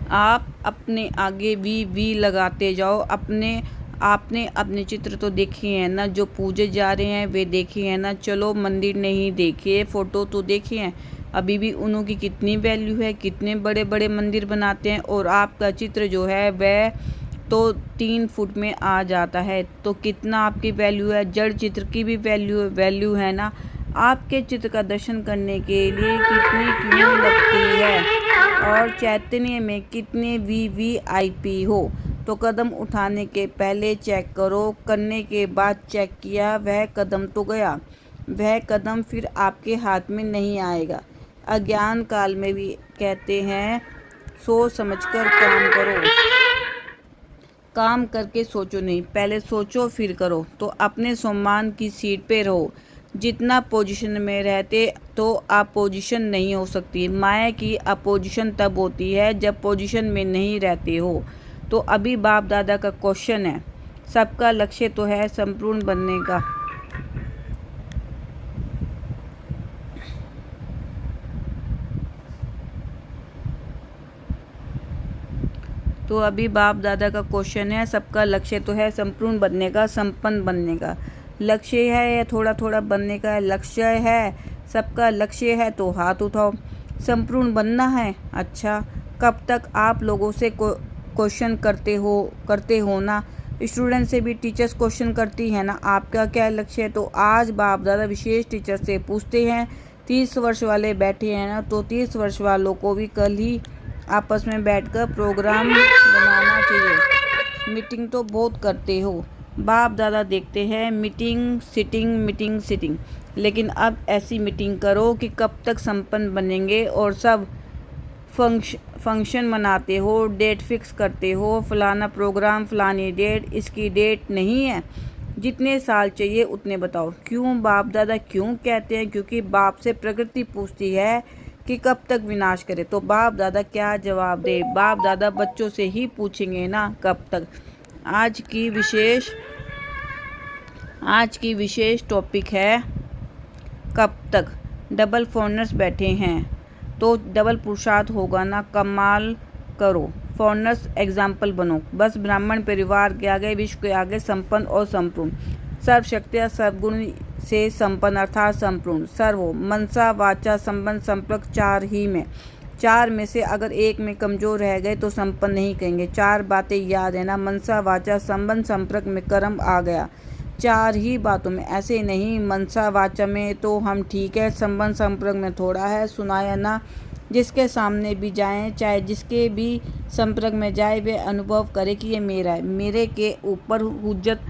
आप अपने आगे वी लगाते जाओ। आपने अपने चित्र तो देखे हैं ना, जो पूजे जा रहे हैं वे देखे हैं ना। चलो मंदिर नहीं देखे, फ़ोटो तो देखे हैं। अभी भी उन्हों की कितनी वैल्यू है, कितने बड़े बड़े मंदिर बनाते हैं, और आपका चित्र जो है वह तो 3 फुट में आ जाता है। तो कितना आपकी वैल्यू है, जड़ चित्र की भी वैल्यू है ना। आपके चित्र का दर्शन करने के लिए कितनी क्यों लगती है, और चैतन्य में कितने वीवीआईपी हो। तो कदम उठाने के पहले चेक करो, करने के बाद चेक किया, वह कदम तो गया। वह कदम फिर आपके हाथ में नहीं आएगा। अज्ञान काल में भी कहते हैं, सोच समझकर काम करो। काम करके सोचो नहीं, पहले सोचो फिर करो। तो अपने सम्मान की सीट पे रहो। जितना पोजीशन में रहते तो अपोजिशन नहीं हो सकती। माया की अपोजिशन तब होती है जब पोजीशन में नहीं रहते हो। तो अभी बाप दादा का क्वेश्चन है, सबका लक्ष्य तो है संपूर्ण बनने का। तो अभी बाप दादा का क्वेश्चन है, सबका लक्ष्य तो है संपूर्ण बनने का, संपन्न बनने का। लक्ष्य है या थोड़ा थोड़ा बनने का लक्ष्य है? सबका लक्ष्य है तो हाथ उठाओ। संपूर्ण बनना है, अच्छा। कब तक आप लोगों से क्वेश्चन करते हो ना। स्टूडेंट से भी टीचर्स क्वेश्चन करती है ना, आपका क्या लक्ष्य है। तो आज बाप दादा विशेष टीचर से पूछते हैं। 30 वर्ष वाले बैठे हैं ना, तो 30 वर्ष वालों को भी कल ही आपस में बैठकर प्रोग्राम बनाना चाहिए। मीटिंग तो बहुत करते हो, बाप दादा देखते हैं मीटिंग सिटिंग, लेकिन अब ऐसी मीटिंग करो कि कब तक संपन्न बनेंगे। और सब फंक्शन मनाते हो, डेट फिक्स करते हो, फलाना प्रोग्राम फलानी डेट, इसकी डेट नहीं है। जितने साल चाहिए उतने बताओ। क्यों बाप दादा क्यों कहते हैं? क्योंकि बाप से प्रकृति पूछती है कि कब तक विनाश करे। तो बाप दादा क्या जवाब दे? बाप दादा बच्चों से ही पूछेंगे ना कब तक। आज की विशेष टॉपिक है कब तक। डबल फॉरनर्स बैठे हैं तो डबल पुरुषार्थ होगा ना, कमाल करो। फॉरनर्स एग्जाम्पल बनो। बस ब्राह्मण परिवार के आगे, विश्व के आगे संपन्न और संपूर्ण, सर्वशक्तियाँ सर्वगुण से संपन्न अर्थात संपूर्ण, सर्व मनसा वाचा संबंध संपर्क 4 ही में। 4 में से अगर एक में कमजोर रह गए तो संपन्न नहीं कहेंगे। 4 बातें याद है ना, मनसा वाचा संबंध संपर्क में कर्म आ गया। 4 ही बातों में, ऐसे नहीं मनसा वाचा में तो हम ठीक है, संबंध संपर्क में थोड़ा है। सुनाया ना, जिसके सामने भी जाएं, चाहे जिसके भी संपर्क में जाए, वे अनुभव करे कि ये मेरा है। मेरे के ऊपर हुज्जत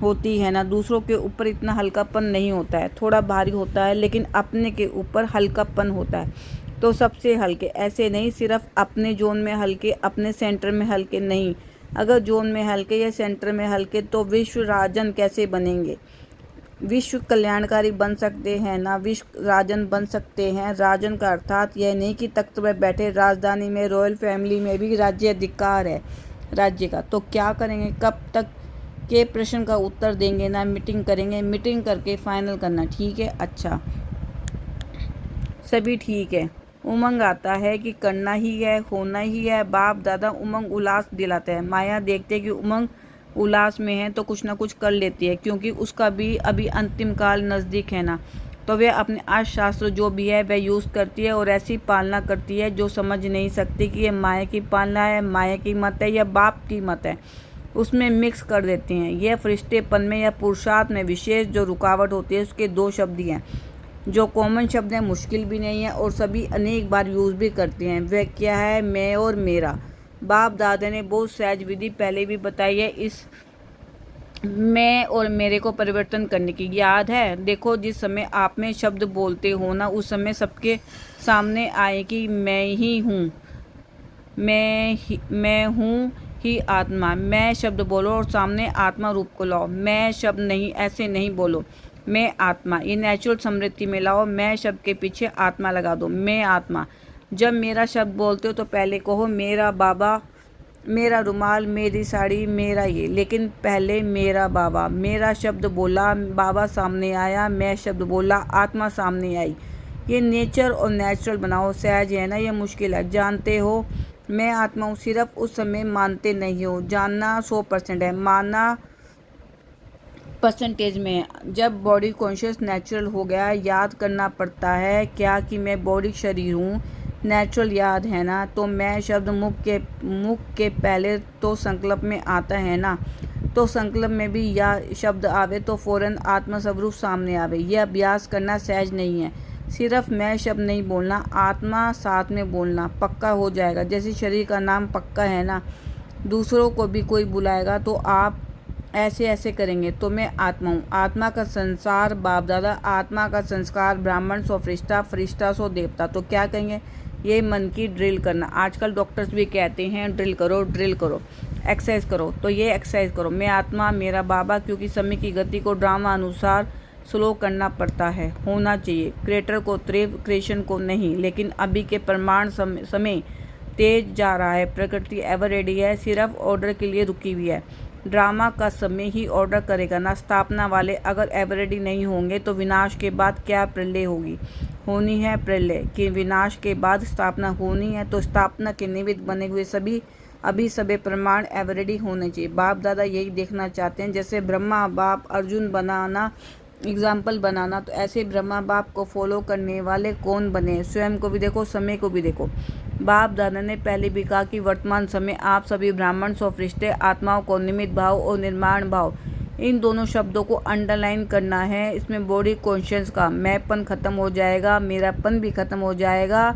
होती है ना, दूसरों के ऊपर इतना हल्कापन नहीं होता है, थोड़ा भारी होता है, लेकिन अपने के ऊपर हल्कापन होता है। तो सबसे हल्के, ऐसे नहीं सिर्फ अपने जोन में हल्के, अपने सेंटर में हल्के नहीं। अगर जोन में हल्के या सेंटर में हल्के तो विश्व राजन कैसे बनेंगे? विश्व कल्याणकारी बन सकते हैं ना, विश्व राजन बन सकते हैं। राजन का अर्थात यह नहीं कि तख्त पर बैठे, राजधानी में रॉयल फैमिली में भी राज्य अधिकार है राज्य का। तो क्या करेंगे, कब तक के प्रश्न का उत्तर देंगे ना, मीटिंग करेंगे, मीटिंग करके फाइनल करना, ठीक है। अच्छा, सभी ठीक है। उमंग आता है कि करना ही है, होना ही है। बाप दादा उमंग उल्लास दिलाते हैं। माया देखते कि उमंग उल्लास में है तो कुछ ना कुछ कर लेती है, क्योंकि उसका भी अभी अंतिम काल नज़दीक है ना। तो वह अपने अर्थशास्त्र जो भी है वह यूज़ करती है और ऐसी पालना करती है जो समझ नहीं सकती कि ये माया की पालना है, माया की मत है या बाप की मत है, उसमें मिक्स कर देते हैं। यह फरिश्तेपन में या पुरुषार्थ में विशेष जो रुकावट होती है, उसके 2 शब्द ही हैं जो कॉमन शब्द हैं, मुश्किल भी नहीं है और सभी अनेक बार यूज़ भी करते हैं। वह क्या है? मैं और मेरा। बाप दादा ने बहुत सहज विधि पहले भी बताई है इस मैं और मेरे को परिवर्तन करने की। याद है? देखो, जिस समय आप में शब्द बोलते हो ना, उस समय सबके सामने आए कि मैं ही हूँ, मैं हूँ ही आत्मा। मैं शब्द बोलो और सामने आत्मा रूप को लाओ। मैं शब्द नहीं, ऐसे नहीं बोलो। मैं आत्मा, ये नेचुरल समृद्धि में लाओ। मैं शब्द के पीछे आत्मा लगा दो। मैं आत्मा। जब मेरा शब्द बोलते हो तो पहले कहो मेरा बाबा, मेरा रुमाल, मेरी साड़ी, मेरा ये, लेकिन पहले मेरा बाबा। मेरा शब्द बोला, बाबा सामने आया। मैं शब्द बोला, आत्मा सामने आई। ये नेचर और नेचुरल बनाओ। सहज है ना, ये मुश्किल है जानते हो। मैं आत्मा हूँ सिर्फ उस समय मानते नहीं हो। जानना 100% है, मानना परसेंटेज में है। जब बॉडी कॉन्शियस नेचुरल हो गया, याद करना पड़ता है क्या कि मैं बॉडी शरीर हूँ, नेचुरल याद है ना। तो मैं शब्द मुख के पहले तो संकल्प में आता है ना, तो संकल्प में भी या शब्द आवे तो फौरन आत्मस्वरूप सामने आवे। यह अभ्यास करना सहज नहीं है। सिर्फ मैं शब्द नहीं बोलना, आत्मा साथ में बोलना, पक्का हो जाएगा। जैसे शरीर का नाम पक्का है ना, दूसरों को भी कोई बुलाएगा तो आप ऐसे ऐसे करेंगे तो मैं आत्मा हूँ। आत्मा का संसार बाप दादा, आत्मा का संस्कार ब्राह्मण सो फरिश्ता, फरिश्ता सो देवता। तो क्या कहेंगे, ये मन की ड्रिल करना। आजकल डॉक्टर्स भी कहते हैं ड्रिल करो, ड्रिल करो, एक्सरसाइज करो। तो ये एक्सरसाइज करो, मैं आत्मा मेरा बाबा, क्योंकि समय की गति को ड्रामा अनुसार स्लो करना पड़ता है, होना चाहिए। क्रिएटर को त्रिव, क्रिएशन को नहीं। लेकिन अभी के प्रमाण समय तेज जा रहा है, प्रकृति एवर रेडी है, सिर्फ ऑर्डर के लिए रुकी हुई है। ड्रामा का समय ही ऑर्डर करेगा ना। स्थापना वाले अगर एवर रेडी नहीं होंगे तो विनाश के बाद क्या प्रलय होगी, होनी है प्रलय कि विनाश के बाद स्थापना होनी है। तो स्थापना के निमित्त बने हुए सभी प्रमाण एवर रेडी होने चाहिए। बाप दादा यही देखना चाहते हैं। जैसे ब्रह्मा बाप अर्जुन बनाना, एग्जाम्पल बनाना, तो ऐसे ब्रह्मा बाप को फॉलो करने वाले कौन बने। स्वयं को भी देखो, समय को भी देखो। बाप दादा ने पहले भी कहा कि वर्तमान समय आप सभी ब्राह्मण सो फरिश्ते आत्माओं को निमित्त भाव और निर्माण भाव, इन दोनों शब्दों को अंडरलाइन करना है। इसमें बॉडी कॉन्शियस का मैंपन खत्म हो जाएगा, मेरापन भी खत्म हो जाएगा।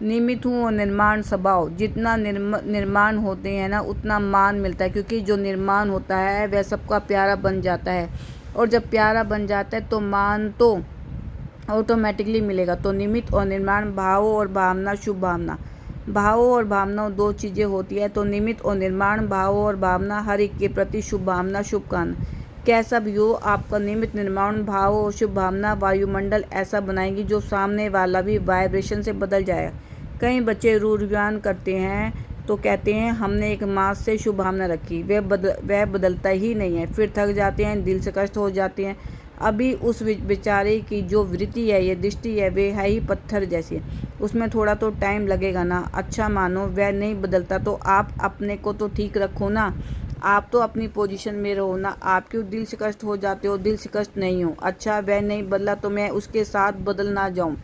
निमित्त हूँ और निर्माण स्वभाव, जितना निर्माण होते हैं ना उतना मान मिलता है, क्योंकि जो निर्माण होता है वह सबका प्यारा बन जाता है, और जब प्यारा बन जाता है तो मान तो ऑटोमेटिकली मिलेगा। तो निमित्त और निर्माण, भाव और भावना, शुभ भावना। भाव और भावना दो चीज़ें होती है। तो निमित्त और निर्माण, भाव और भावना, हर एक के प्रति शुभ भावना, शुभकामना। कैसा भी हो, आपका निमित्त निर्माण, भाव और शुभ भावना वायुमंडल ऐसा बनाएंगी जो सामने वाला भी वाइब्रेशन से बदल जाएगा। कई बच्चे रूढ़िवान करते हैं तो कहते हैं हमने एक मास से शुभ भावना रखी, वह बदलता ही नहीं है, फिर थक जाते हैं, दिल से कष्ट हो जाते हैं। अभी उस बेचारे की जो वृत्ति है, ये दृष्टि है, वे है ही पत्थर जैसी, उसमें थोड़ा तो टाइम लगेगा ना। अच्छा मानो वह नहीं बदलता तो आप अपने को तो ठीक रखो ना, आप तो अपनी पोजीशन में रहो ना। आप क्यों दिल से कष्ट हो जाते हो, दिल से कष्ट नहीं हो। अच्छा वह नहीं बदला तो मैं उसके साथ बदल ना जाऊं।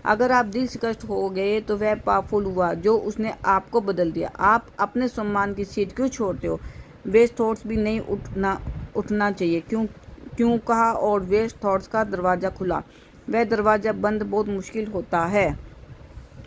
अगर आप दिल से कष्ट हो गए तो वह पावरफुल हुआ जो उसने आपको बदल दिया। आप अपने सम्मान की सीट क्यों छोड़ते हो। वेस्ट थॉट्स भी नहीं उठना चाहिए। क्यों कहा, और वेस्ट थॉट्स का दरवाज़ा खुला, वह दरवाज़ा बंद बहुत मुश्किल होता है।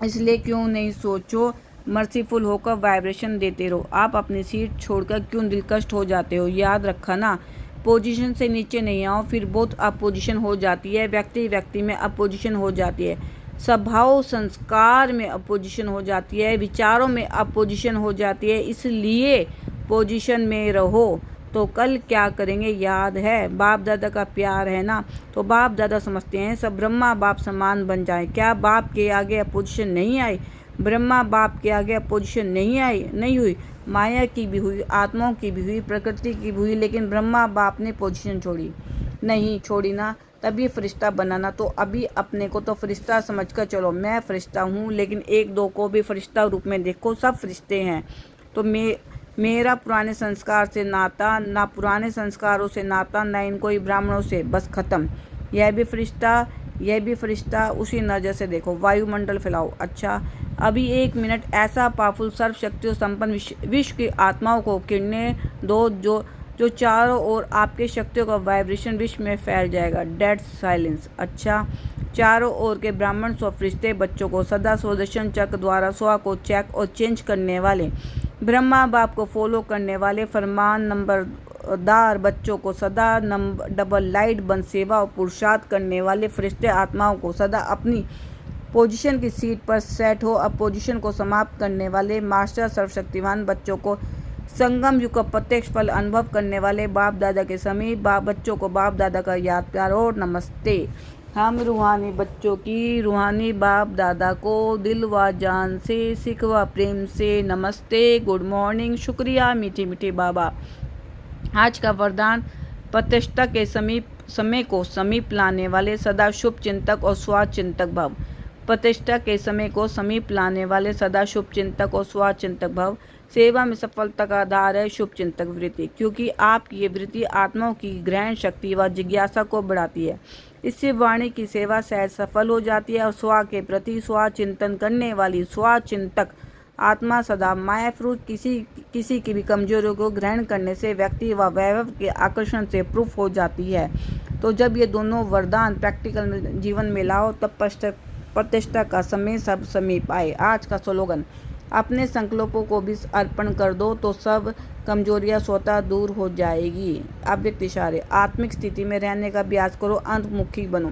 इसलिए क्यों नहीं सोचो, मर्सीफुल होकर वाइब्रेशन देते रहो। आप अपनी सीट छोड़कर क्यों दिलकश हो जाते हो। याद रखा ना, पोजीशन से नीचे नहीं आओ, फिर बहुत अपोजिशन हो जाती है। व्यक्ति में अपोजिशन हो जाती है, स्वभाव संस्कार में अपोजिशन हो जाती है, विचारों में अपोजिशन हो जाती है। इसलिए पोजीशन में रहो। तो कल क्या करेंगे याद है, बाप दादा का प्यार है ना। तो बाप दादा समझते हैं सब ब्रह्मा बाप समान बन जाए। क्या बाप के आगे अपोजिशन नहीं आई, ब्रह्मा बाप के आगे अपोजिशन नहीं हुई। माया की भी हुई, आत्माओं की भी हुई, प्रकृति की भी हुई, लेकिन ब्रह्मा बाप ने पोजीशन नहीं छोड़ी ना, तभी फरिश्ता बनाना। तो अभी अपने को तो फरिश्ता समझकर चलो, मैं फरिश्ता हूँ, लेकिन एक दो को भी फरिश्ता रूप में देखो, सब फरिश्ते हैं। तो मेरा पुराने संस्कार से नाता ना, पुराने संस्कारों से नाता ना, इनको ही ब्राह्मणों से, बस खत्म। यह भी फरिश्ता उसी नज़र से देखो। वायुमंडल फैलाओ। अच्छा अभी 1 मिनट ऐसा पावरफुल सर्वशक्तियों संपन्न विश्व की आत्माओं को किरणें दो जो चारों ओर आपके शक्तियों का वाइब्रेशन विश्व में फैल जाएगा। Dead silence. अच्छा चारों ओर के ब्राह्मण सो फरिश्ते बच्चों को सदा सुदर्शन चक्र द्वारा स्व को चेक और चेंज करने वाले, ब्रह्मा बाप को फॉलो करने वाले, फरमान नंबरदार बच्चों को सदा डबल लाइट बन सेवा और पुरुषार्थ करने वाले फरिश्ते आत्माओं को सदा अपनी पोजीशन की सीट पर सेट हो अपोजिशन को समाप्त करने वाले मास्टर सर्वशक्तिवान बच्चों को संगम युग का प्रत्यक्ष फल अनुभव करने वाले बाप दादा के समीप बच्चों को बाप दादा का याद प्यार और नमस्ते। हम रूहानी बच्चों की रूहानी बाप दादा को दिल व जान से सिख व प्रेम से नमस्ते, गुड मॉर्निंग, शुक्रिया मीठी मीठी बाबा। आज का वरदान, प्रतिष्ठा के समय को समीप लाने वाले सदा शुभ चिंतक और स्वाचिंतक भव। प्रतिष्ठा के समय को समीप लाने वाले सदा शुभ चिंतक और स्वचिंतक भव। सेवा में सफलता का आधार है शुभ चिंतक वृत्ति, क्योंकि आपकी ये वृत्ति आत्माओं की ग्रहण शक्ति व जिज्ञासा को बढ़ाती है। इससे वाणी की सेवा सहज सफल हो जाती है और स्व के प्रति स्वचिंतन करने वाली स्वचिंतक आत्मा सदा मायाफ्रूज किसी की भी कमजोरियों को ग्रहण करने से व्यक्ति व वैभव के आकर्षण से प्रूफ हो जाती है। तो जब ये दोनों वरदान प्रैक्टिकल जीवन में लाओ तब प्रतिष्ठा का समय सब समीप आए। आज का स्लोगन, अपने संकल्पों को भी अर्पण कर दो तो सब कमजोरियां स्वतः दूर हो जाएगी। अव्यक्त इशारे, आत्मिक स्थिति में रहने का अभ्यास करो, अंतर्मुखी बनो।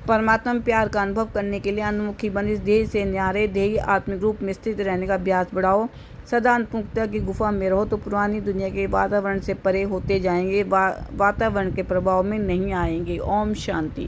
परमात्मा में प्यार का अनुभव करने के लिए अंतर्मुखी बने, इस ध्येय से न्यारे ध्येय आत्मिक रूप में स्थित रहने का अभ्यास बढ़ाओ। सदा अंतर्मुखता की गुफा में रहो तो पुरानी दुनिया के वातावरण से परे होते जाएंगे, वातावरण के प्रभाव में नहीं आएंगे। ओम शांति।